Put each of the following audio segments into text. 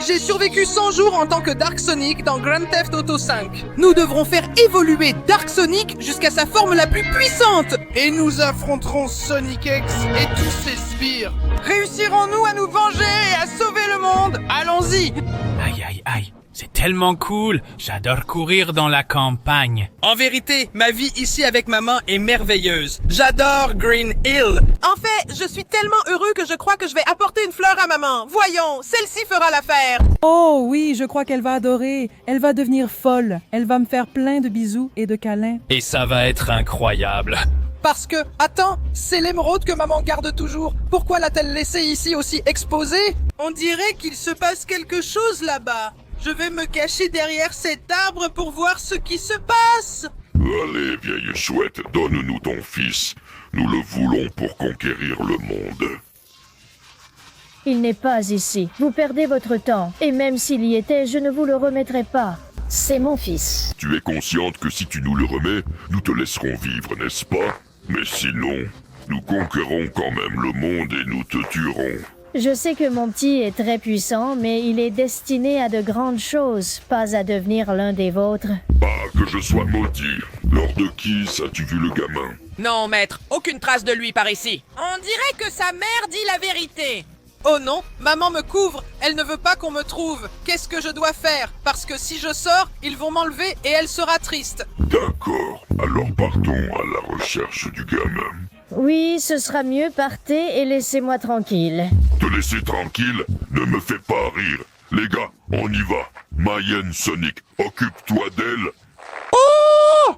J'ai survécu 100 jours en tant que Dark Sonic dans Grand Theft Auto 5. Nous devrons faire évoluer Dark Sonic jusqu'à sa forme la plus puissante. Et nous affronterons Sonic X et tous ses sbires. Réussirons-nous à nous venger et à sauver le monde? Allons-y! Aïe aïe aïe, c'est tellement cool, j'adore courir dans la campagne. En vérité, ma vie ici avec maman est merveilleuse. J'adore Green Hill. En fait, je suis tellement heureux que je crois que je vais apporter une fleur à maman. Voyons, celle-ci fera l'affaire. Oh oui, je crois qu'elle va adorer. Elle va devenir folle. Elle va me faire plein de bisous et de câlins. Et ça va être incroyable. Parce que, attends, c'est l'émeraude que maman garde toujours. Pourquoi l'a-t-elle laissée ici aussi exposée? On dirait qu'il se passe quelque chose là-bas. Je vais me cacher derrière cet arbre pour voir ce qui se passe. Allez, vieille chouette, donne-nous ton fils. Nous le voulons pour conquérir le monde. Il n'est pas ici. Vous perdez votre temps. Et même s'il y était, je ne vous le remettrai pas. C'est mon fils. Tu es consciente que si tu nous le remets, nous te laisserons vivre, n'est-ce pas? Mais sinon, nous conquérons quand même le monde et nous te tuerons. Je sais que mon petit est très puissant, mais il est destiné à de grandes choses, pas à devenir l'un des vôtres. Bah, que je sois maudit. Lors de qui as-tu vu le gamin? Non, maître, aucune trace de lui par ici. On dirait que sa mère dit la vérité. Oh non, maman me couvre. Elle ne veut pas qu'on me trouve. Qu'est-ce que je dois faire? Parce que si je sors, ils vont m'enlever et elle sera triste. D'accord, alors partons à la recherche du gamin. Oui, ce sera mieux, partez et laissez-moi tranquille. Te laisser tranquille ne me fait pas rire. Les gars, on y va. Mayenne Sonic, occupe-toi d'elle.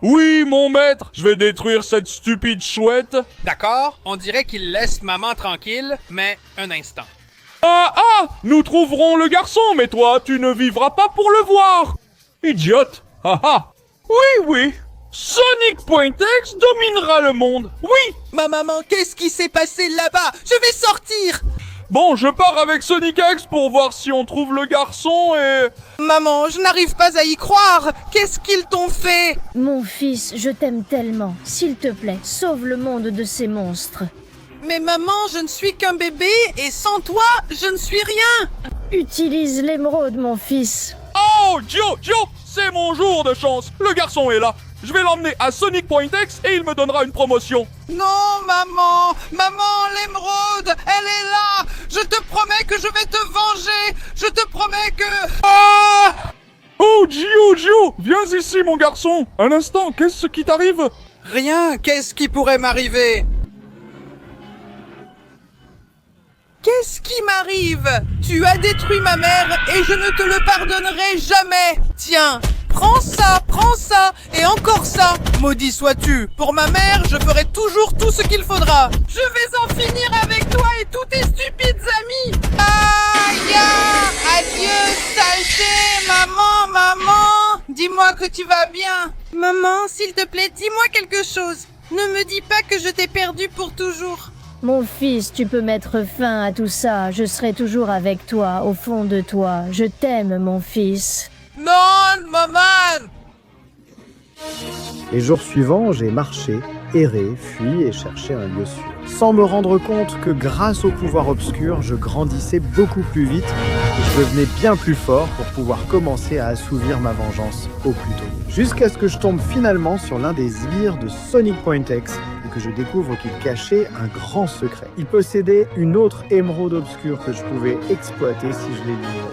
Oui, mon maître, je vais détruire cette stupide chouette. D'accord, on dirait qu'il laisse maman tranquille, mais un instant. Nous trouverons le garçon, mais toi, tu ne vivras pas pour le voir. Idiote. Oui. Sonic.exe dominera le monde. Oui. Ma maman, qu'est-ce qui s'est passé là-bas? Je vais sortir! Bon, je pars avec Sonic X pour voir si on trouve le garçon et... Maman, je n'arrive pas à y croire! Qu'est-ce qu'ils t'ont fait? Mon fils, je t'aime tellement. S'il te plaît, sauve le monde de ces monstres. Mais maman, je ne suis qu'un bébé et sans toi, je ne suis rien! Utilise l'émeraude, mon fils. Oh, Gio, c'est mon jour de chance. Le garçon est là. Je vais l'emmener à Sonic.exe et il me donnera une promotion. Non, maman! Maman, l'émeraude! Elle est là! Je te promets que je vais te venger! Je te promets que... Oh, Gio, viens ici, mon garçon. Un instant, qu'est-ce qui t'arrive? Rien, qu'est-ce qui pourrait m'arriver? Qu'est-ce qui m'arrive? Tu as détruit ma mère et je ne te le pardonnerai jamais! Tiens, prends ça, et encore ça! Maudit sois-tu! Pour ma mère, je ferai toujours tout ce qu'il faudra! Je vais en finir avec toi et tous tes stupides amis! Aïe! Adieu, saleté! Maman! Dis-moi que tu vas bien! Maman, s'il te plaît, dis-moi quelque chose! Ne me dis pas que je t'ai perdu pour toujours! Mon fils, tu peux mettre fin à tout ça. Je serai toujours avec toi, au fond de toi. Je t'aime, mon fils. Non, maman! Les jours suivants, j'ai marché, erré, fui et cherché un lieu sûr. Sans me rendre compte que grâce au pouvoir obscur, je grandissais beaucoup plus vite et je devenais bien plus fort pour pouvoir commencer à assouvir ma vengeance au plus tôt. Jusqu'à ce que je tombe finalement sur l'un des sbires de Sonic.exe et que je découvre qu'il cachait un grand secret. Il possédait une autre émeraude obscure que je pouvais exploiter si je l'éliminais.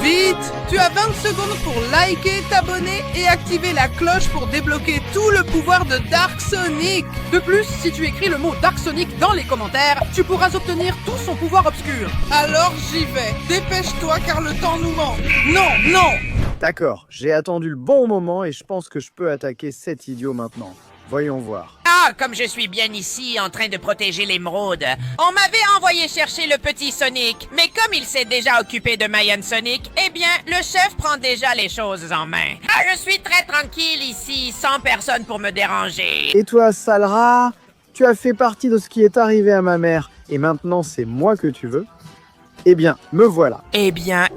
Vite! Tu as 20 secondes pour liker, t'abonner et activer la cloche pour débloquer tout le pouvoir de Dark Sonic! De plus, si tu écris le mot Dark Sonic dans les commentaires, tu pourras obtenir tout son pouvoir obscur. Alors j'y vais! Dépêche-toi car le temps nous manque! Non! D'accord, j'ai attendu le bon moment et je pense que je peux attaquer cet idiot maintenant. Voyons voir. Ah, comme je suis bien ici en train de protéger l'émeraude. On m'avait envoyé chercher le petit Sonic, mais comme il s'est déjà occupé de Mayenne Sonic, eh bien, le chef prend déjà les choses en main. Ah, je suis très tranquille ici, sans personne pour me déranger. Et toi, sale rat, tu as fait partie de ce qui est arrivé à ma mère et maintenant c'est moi que tu veux? Eh bien, me voilà. Eh bien,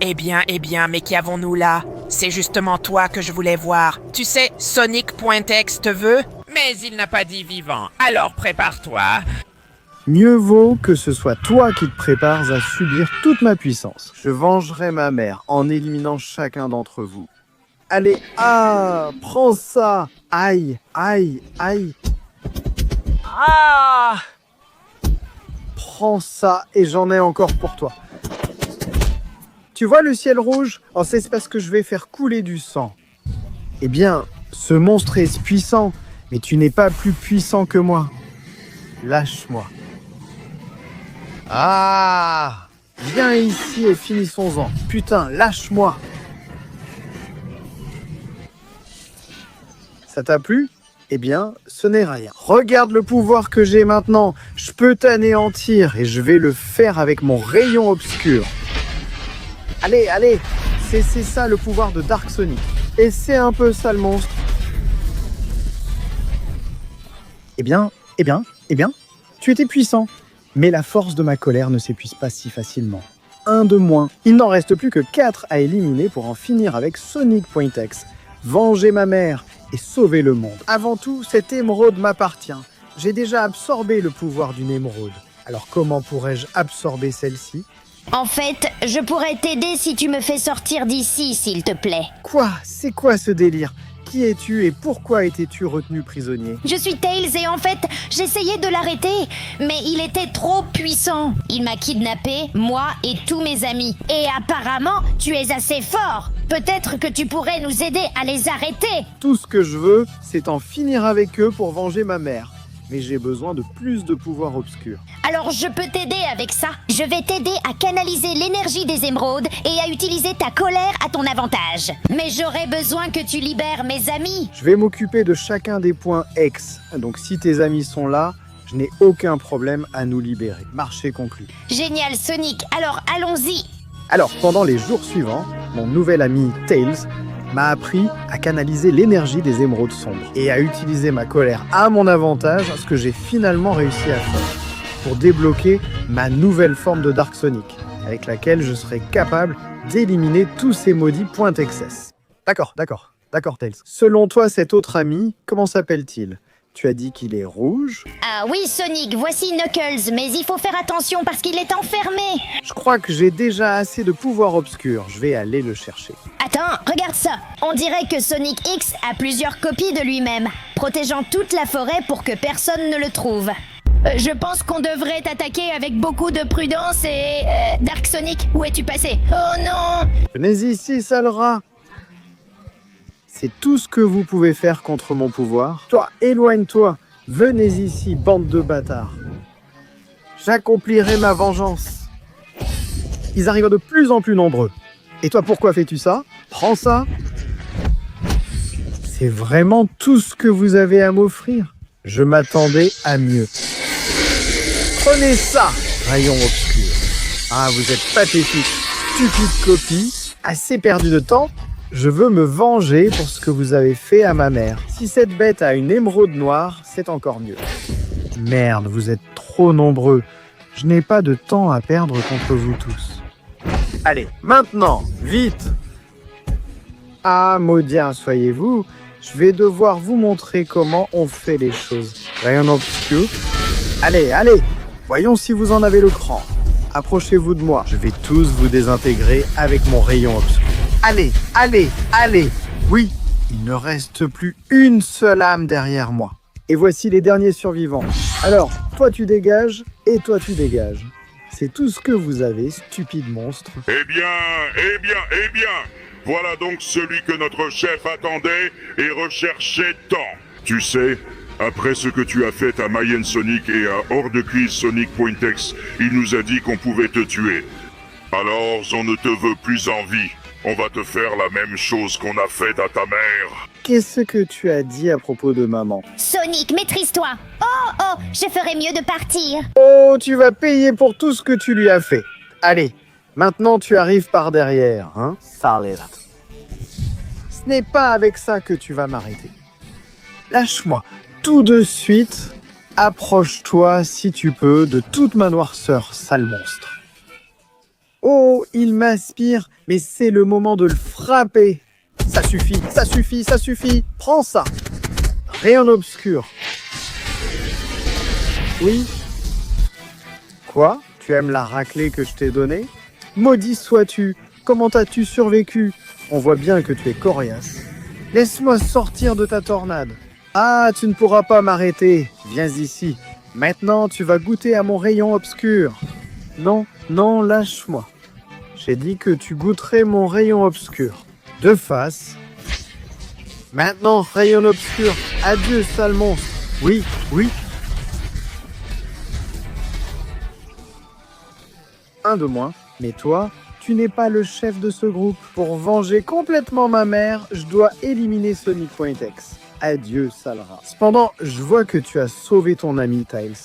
mais qui avons-nous là? C'est justement toi que je voulais voir. Tu sais, Sonic.exe te veut? Mais il n'a pas dit vivant, alors prépare-toi. Mieux vaut que ce soit toi qui te prépares à subir toute ma puissance. Je vengerai ma mère en éliminant chacun d'entre vous. Allez, prends ça. Aïe, aïe, aïe. Ah! Prends ça et j'en ai encore pour toi. Tu vois le ciel rouge? Oh, c'est parce que je vais faire couler du sang. Eh bien, ce monstre est puissant, mais tu n'es pas plus puissant que moi. Lâche-moi. Ah! Viens ici et finissons-en. Putain, lâche-moi. Ça t'a plu? Eh bien, ce n'est rien. Regarde le pouvoir que j'ai maintenant. Je peux t'anéantir et je vais le faire avec mon rayon obscur. Allez, allez! C'est ça le pouvoir de Dark Sonic. Et c'est un peu ça le monstre. Eh bien, tu étais puissant. Mais la force de ma colère ne s'épuise pas si facilement. Un de moins. Il n'en reste plus que 4 à éliminer pour en finir avec Sonic Point X. Venger ma mère et sauver le monde. Avant tout, cette émeraude m'appartient. J'ai déjà absorbé le pouvoir d'une émeraude. Alors comment pourrais-je absorber celle-ci? En fait, je pourrais t'aider si tu me fais sortir d'ici, s'il te plaît. Quoi? C'est quoi ce délire? Qui es-tu et pourquoi étais-tu retenu prisonnier? Je suis Tails et en fait, j'essayais de l'arrêter, mais il était trop puissant. Il m'a kidnappé, moi et tous mes amis. Et apparemment, tu es assez fort. Peut-être que tu pourrais nous aider à les arrêter. Tout ce que je veux, c'est en finir avec eux pour venger ma mère. Mais j'ai besoin de plus de pouvoir obscur. Alors je peux t'aider avec ça. Je vais t'aider à canaliser l'énergie des émeraudes et à utiliser ta colère à ton avantage. Mais j'aurais besoin que tu libères mes amis. Je vais m'occuper de chacun des points X. Donc si tes amis sont là, je n'ai aucun problème à nous libérer. Marché conclu. Génial Sonic, alors allons-y. Alors pendant les jours suivants, mon nouvel ami Tails m'a appris à canaliser l'énergie des émeraudes sombres et à utiliser ma colère à mon avantage, ce que j'ai finalement réussi à faire, pour débloquer ma nouvelle forme de Dark Sonic, avec laquelle je serai capable d'éliminer tous ces maudits points excess. D'accord, Tails. Selon toi, cet autre ami, comment s'appelle-t-il? Tu as dit qu'il est rouge? Ah oui Sonic, voici Knuckles, mais il faut faire attention parce qu'il est enfermé. Je crois que j'ai déjà assez de pouvoir obscur, je vais aller le chercher. Attends, regarde ça. On dirait que Sonic X a plusieurs copies de lui-même, protégeant toute la forêt pour que personne ne le trouve. Je pense qu'on devrait t'attaquer avec beaucoup de prudence et... Dark Sonic, où es-tu passé? Oh non! Venez ici, sale rat! C'est tout ce que vous pouvez faire contre mon pouvoir. Toi, éloigne-toi. Venez ici, bande de bâtards. J'accomplirai ma vengeance. Ils arrivent de plus en plus nombreux. Et toi, pourquoi fais-tu ça? Prends ça. C'est vraiment tout ce que vous avez à m'offrir. Je m'attendais à mieux. Prenez ça, rayon obscur. Ah, vous êtes pathétique. Stupide copie. Assez perdu de temps. Je veux me venger pour ce que vous avez fait à ma mère. Si cette bête a une émeraude noire, c'est encore mieux. Merde, vous êtes trop nombreux. Je n'ai pas de temps à perdre contre vous tous. Allez, maintenant, vite! Ah, maudien soyez-vous, je vais devoir vous montrer comment on fait les choses. Rayon obscur. Allez, voyons si vous en avez le cran. Approchez-vous de moi. Je vais tous vous désintégrer avec mon rayon obscur. Allez! Oui, il ne reste plus une seule âme derrière moi. Et voici les derniers survivants. Alors, toi tu dégages, et toi tu dégages. C'est tout ce que vous avez, stupide monstre. Eh bien, voilà donc celui que notre chef attendait et recherchait tant. Tu sais, après ce que tu as fait à Mayen Sonic et à Hors de Quiz Sonic Point X, il nous a dit qu'on pouvait te tuer. Alors, on ne te veut plus en vie. On va te faire la même chose qu'on a fait à ta mère. Qu'est-ce que tu as dit à propos de maman? Sonic, maîtrise-toi. Oh, je ferais mieux de partir. Oh, tu vas payer pour tout ce que tu lui as fait. Allez, maintenant tu arrives par derrière, hein, sale rat. Ce n'est pas avec ça que tu vas m'arrêter. Lâche-moi tout de suite. Approche-toi, si tu peux, de toute ma noirceur, sale monstre. Oh, il m'aspire, mais c'est le moment de le frapper. Ça suffit. Prends ça. Rayon obscur. Oui. Quoi? Tu aimes la raclée que je t'ai donnée? Maudit sois-tu! Comment as-tu survécu? On voit bien que tu es coriace. Laisse-moi sortir de ta tornade. Ah, tu ne pourras pas m'arrêter. Viens ici. Maintenant, tu vas goûter à mon rayon obscur. Non, non, lâche-moi. J'ai dit que tu goûterais mon rayon obscur. De face. Maintenant, rayon obscur. Adieu, sale monstre. Oui, oui. Un de moins. Mais toi, tu n'es pas le chef de ce groupe. Pour venger complètement ma mère, je dois éliminer Sonic.exe. Adieu, sale rat. Cependant, je vois que tu as sauvé ton ami, Tails.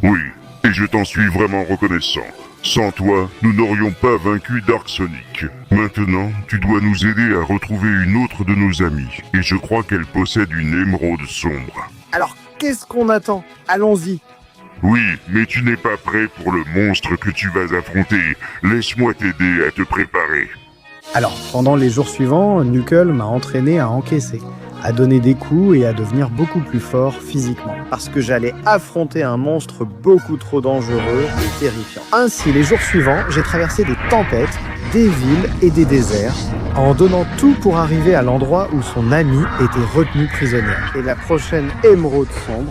Oui, et je t'en suis vraiment reconnaissant. Sans toi, nous n'aurions pas vaincu Dark Sonic. Maintenant, tu dois nous aider à retrouver une autre de nos amies. Et je crois qu'elle possède une émeraude sombre. Alors, qu'est-ce qu'on attend? Allons-y. Oui, mais tu n'es pas prêt pour le monstre que tu vas affronter. Laisse-moi t'aider à te préparer. Alors, pendant les jours suivants, Knuckles m'a entraîné à encaisser, à donner des coups et à devenir beaucoup plus fort physiquement. Parce que j'allais affronter un monstre beaucoup trop dangereux et terrifiant. Ainsi, les jours suivants, j'ai traversé des tempêtes, des villes et des déserts, en donnant tout pour arriver à l'endroit où son amie était retenue prisonnière. Et la prochaine émeraude sombre...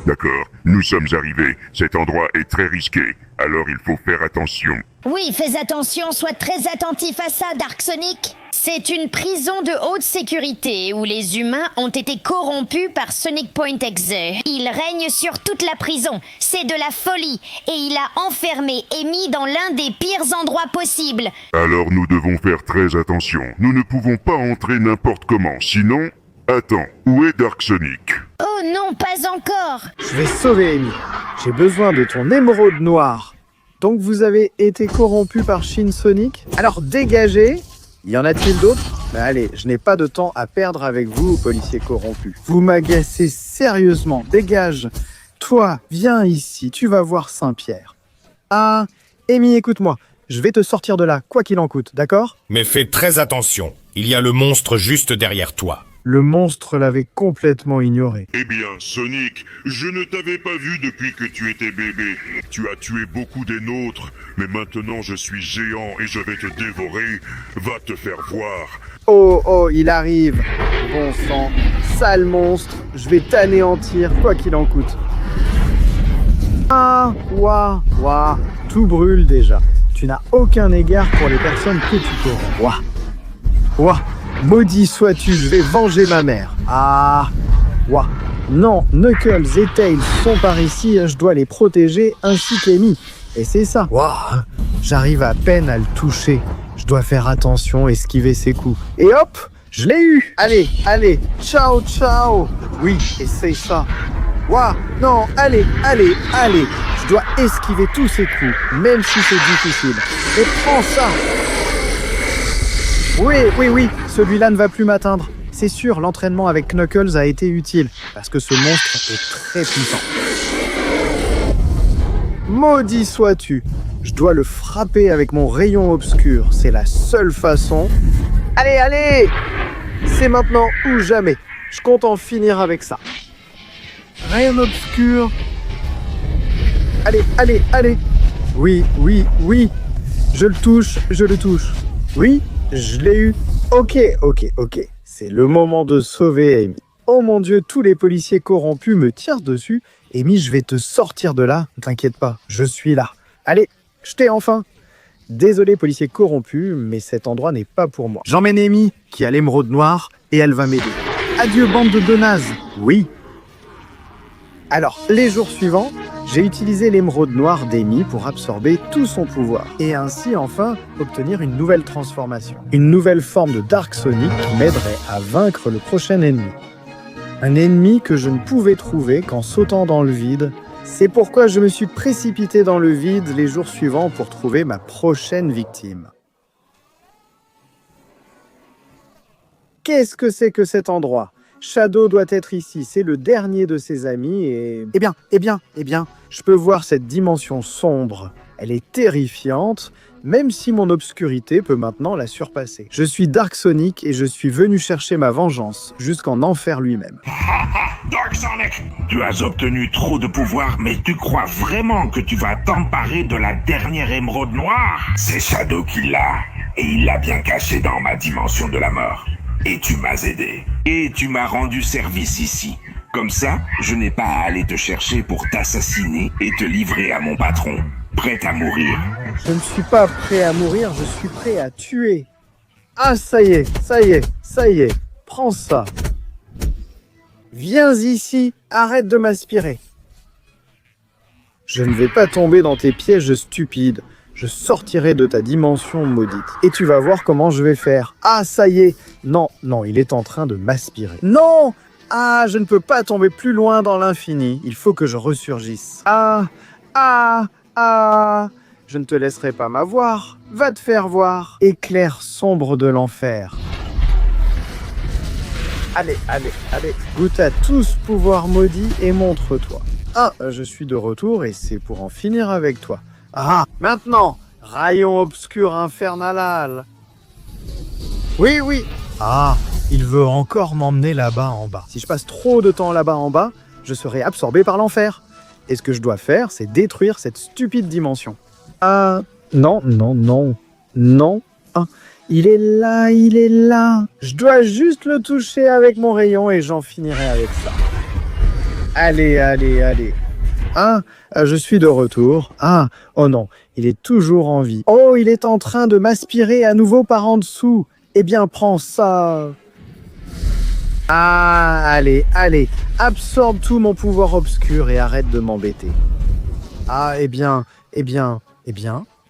D'accord, nous sommes arrivés. Cet endroit est très risqué, alors il faut faire attention. Oui, fais attention, sois très attentif à ça, Dark Sonic. C'est une prison de haute sécurité où les humains ont été corrompus par Sonic.exe. Il règne sur toute la prison. C'est de la folie. Et il a enfermé Amy dans l'un des pires endroits possibles. Alors nous devons faire très attention. Nous ne pouvons pas entrer n'importe comment, sinon... Attends, où est Dark Sonic? Oh non, pas encore. Je vais sauver Amy. J'ai besoin de ton émeraude noire. Donc vous avez été corrompu par Shin Sonic? Alors dégagez. Y en a-t-il d'autres? Allez, je n'ai pas de temps à perdre avec vous, policiers corrompus. Vous m'agacez sérieusement. Dégage. Toi, viens ici. Tu vas voir Saint-Pierre. Ah, Amy, écoute-moi. Je vais te sortir de là, quoi qu'il en coûte, d'accord? Mais fais très attention. Il y a le monstre juste derrière toi. Le monstre l'avait complètement ignoré. Eh bien, Sonic, je ne t'avais pas vu depuis que tu étais bébé. Tu as tué beaucoup des nôtres, mais maintenant je suis géant et je vais te dévorer. Va te faire voir. Oh, oh, il arrive. Bon sang, sale monstre, je vais t'anéantir, quoi qu'il en coûte. Ah, ouah, ouah, tout brûle déjà. Tu n'as aucun égard pour les personnes que tu corromps. Ouah, ouah. Maudit sois-tu, je vais venger ma mère. Ah, ouah. Non, Knuckles et Tails sont par ici, je dois les protéger ainsi qu'Amy. Et c'est ça. Ouah, j'arrive à peine à le toucher. Je dois faire attention, esquiver ses coups. Et hop, je l'ai eu. Allez, allez, ciao, ciao. Oui, et c'est ça. Ouah, non, allez, allez, allez. Je dois esquiver tous ses coups, même si c'est difficile. Et prends ça. Oui, oui, oui, celui-là ne va plus m'atteindre. C'est sûr, l'entraînement avec Knuckles a été utile, parce que ce monstre est très puissant. Maudit sois-tu! Je dois le frapper avec mon rayon obscur, c'est la seule façon. Allez, allez! C'est maintenant ou jamais. Je compte en finir avec ça. Rayon obscur. Allez, allez, allez! Oui, oui, oui! Je le touche, je le touche. Oui? Je l'ai eu. Ok, ok, ok. C'est le moment de sauver Amy. Oh mon Dieu, tous les policiers corrompus me tirent dessus. Amy, je vais te sortir de là. Ne t'inquiète pas, je suis là. Allez, je t'ai enfin. Désolé, policier corrompu, mais cet endroit n'est pas pour moi. J'emmène Amy, qui a l'émeraude noire, et elle va m'aider. Adieu, bande de nazes. Oui. Alors, les jours suivants, j'ai utilisé l'émeraude noire d'Amy pour absorber tout son pouvoir, et ainsi enfin obtenir une nouvelle transformation. Une nouvelle forme de Dark Sonic qui m'aiderait à vaincre le prochain ennemi. Un ennemi que je ne pouvais trouver qu'en sautant dans le vide. C'est pourquoi je me suis précipité dans le vide les jours suivants pour trouver ma prochaine victime. Qu'est-ce que c'est que cet endroit ? Shadow doit être ici, c'est le dernier de ses amis et... Eh bien, je peux voir cette dimension sombre. Elle est terrifiante, même si mon obscurité peut maintenant la surpasser. Je suis Dark Sonic et je suis venu chercher ma vengeance, jusqu'en enfer lui-même. Dark Sonic, tu as obtenu trop de pouvoir, mais tu crois vraiment que tu vas t'emparer de la dernière émeraude noire? C'est Shadow qui l'a, et il l'a bien caché dans ma dimension de la mort. Et tu m'as aidé, et tu m'as rendu service ici. Comme ça, je n'ai pas à aller te chercher pour t'assassiner et te livrer à mon patron, prêt à mourir. Je ne suis pas prêt à mourir, je suis prêt à tuer. Ah, ça y est, prends ça. Viens ici, arrête de m'aspirer. Je ne vais pas tomber dans tes pièges stupides. Je sortirai de ta dimension maudite. Et tu vas voir comment je vais faire. Ah, ça y est. Non, il est en train de m'aspirer. Non! Ah, je ne peux pas tomber plus loin dans l'infini. Il faut que je ressurgisse. Ah. Je ne te laisserai pas m'avoir. Va te faire voir. Éclair sombre de l'enfer. Allez. Goûte à tout ce pouvoir maudit et montre-toi. Ah, je suis de retour et c'est pour en finir avec toi. Ah, maintenant, rayon obscur infernal. Oui. Ah, il veut encore m'emmener là-bas en bas. Si je passe trop de temps là-bas en bas, je serai absorbé par l'enfer. Et ce que je dois faire, c'est détruire cette stupide dimension. Ah, non. Ah, il est là. Je dois juste le toucher avec mon rayon et j'en finirai avec ça. Allez. Ah, je suis de retour. Ah, oh non, il est toujours en vie. Oh, il est en train de m'aspirer à nouveau par en dessous. Eh bien, prends ça. Ah, allez, absorbe tout mon pouvoir obscur et arrête de m'embêter. Ah, eh bien,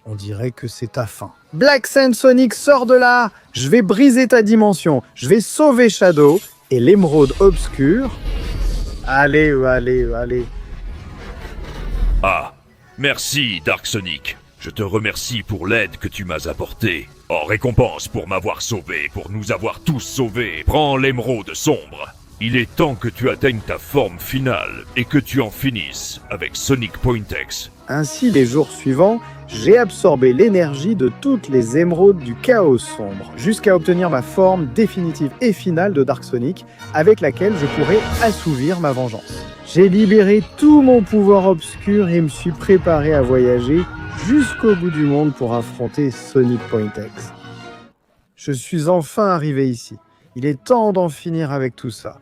on dirait que c'est ta fin. Black Sand Sonic, sors de là. Je vais briser ta dimension. Je vais sauver Shadow et l'émeraude obscure. Allez. Ah, merci Dark Sonic. Je te remercie pour l'aide que tu m'as apportée. En récompense pour m'avoir sauvé, pour nous avoir tous sauvés, prends l'émeraude sombre. Il est temps que tu atteignes ta forme finale et que tu en finisses avec Sonic Point X. Ainsi, les jours suivants, j'ai absorbé l'énergie de toutes les émeraudes du chaos sombre, jusqu'à obtenir ma forme définitive et finale de Dark Sonic, avec laquelle je pourrai assouvir ma vengeance. J'ai libéré tout mon pouvoir obscur et me suis préparé à voyager jusqu'au bout du monde pour affronter Sonic Point X. Je suis enfin arrivé ici. Il est temps d'en finir avec tout ça.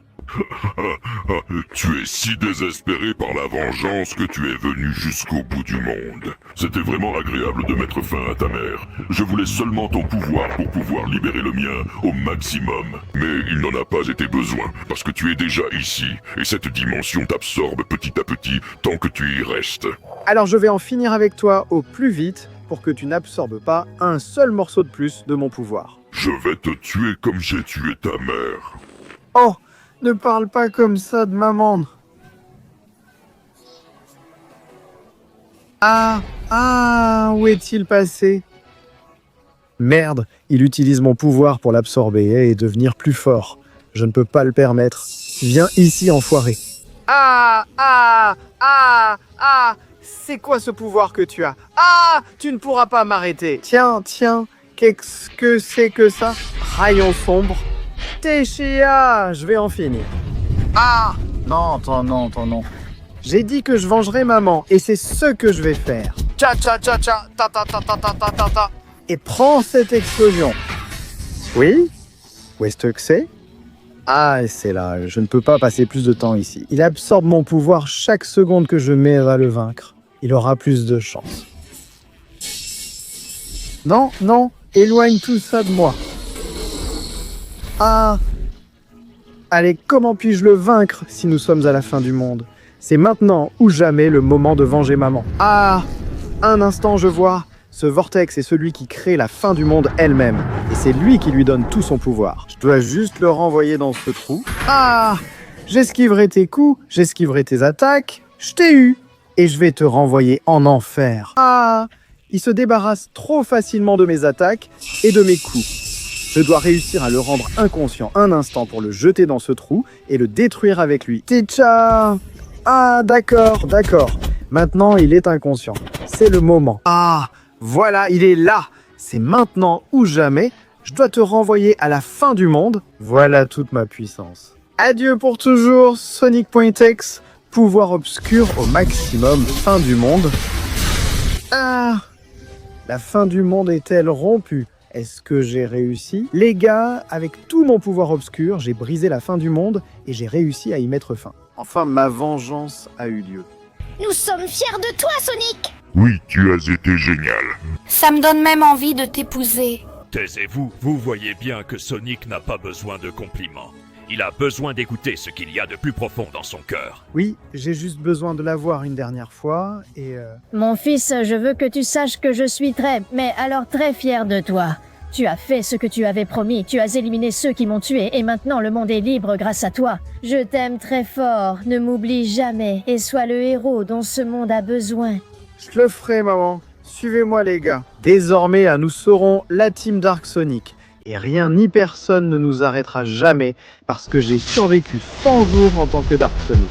Tu es si désespéré par la vengeance que tu es venu jusqu'au bout du monde. C'était vraiment agréable de mettre fin à ta mère. Je voulais seulement ton pouvoir pour pouvoir libérer le mien au maximum. Mais il n'en a pas été besoin, parce que tu es déjà ici, et cette dimension t'absorbe petit à petit tant que tu y restes. Alors je vais en finir avec toi au plus vite pour que tu n'absorbes pas un seul morceau de plus de mon pouvoir. Je vais te tuer comme j'ai tué ta mère. Oh, ne parle pas comme ça de maman. Ah, où est-il passé? Merde, il utilise mon pouvoir pour l'absorber et devenir plus fort. Je ne peux pas le permettre. Viens ici, enfoiré. C'est quoi ce pouvoir que tu as? Ah, tu ne pourras pas m'arrêter. Tiens, qu'est-ce que c'est que ça? Rayon sombre. Téchia, je vais en finir. Ah, non. J'ai dit que je vengerais maman, et c'est ce que je vais faire. Ta. Et prends cette explosion. Oui? Où est-ce que c'est? Ah, c'est là, je ne peux pas passer plus de temps ici. Il absorbe mon pouvoir chaque seconde que je mets à le vaincre. Il aura plus de chance. Non, éloigne tout ça de moi. Ah! Allez, comment puis-je le vaincre si nous sommes à la fin du monde? C'est maintenant ou jamais le moment de venger maman. Ah! Un instant, je vois. Ce vortex est celui qui crée la fin du monde elle-même. Et c'est lui qui lui donne tout son pouvoir. Je dois juste le renvoyer dans ce trou. Ah! J'esquiverai tes coups, j'esquiverai tes attaques. Je t'ai eu. Et je vais te renvoyer en enfer. Ah! Il se débarrasse trop facilement de mes attaques et de mes coups. Je dois réussir à le rendre inconscient un instant pour le jeter dans ce trou et le détruire avec lui. Ticha! Ah, d'accord. Maintenant, il est inconscient. C'est le moment. Ah, voilà, il est là. C'est maintenant ou jamais. Je dois te renvoyer à la fin du monde. Voilà toute ma puissance. Adieu pour toujours, Sonic.exe. Pouvoir obscur au maximum, fin du monde. Ah! La fin du monde est-elle rompue? Est-ce que j'ai réussi? Les gars, avec tout mon pouvoir obscur, j'ai brisé la fin du monde et j'ai réussi à y mettre fin. Enfin, ma vengeance a eu lieu. Nous sommes fiers de toi, Sonic! Oui, tu as été génial. Ça me donne même envie de t'épouser. Taisez-vous, vous voyez bien que Sonic n'a pas besoin de compliments. Il a besoin d'écouter ce qu'il y a de plus profond dans son cœur. Oui, j'ai juste besoin de la voir une dernière fois et... Mon fils, je veux que tu saches que je suis mais alors très fier de toi. Tu as fait ce que tu avais promis, tu as éliminé ceux qui m'ont tué et maintenant le monde est libre grâce à toi. Je t'aime très fort, ne m'oublie jamais et sois le héros dont ce monde a besoin. Je le ferai, maman. Suivez-moi, les gars. Désormais, nous serons la team Dark Sonic. Et rien ni personne ne nous arrêtera jamais parce que j'ai survécu 100 jours en tant que Dark Sonic.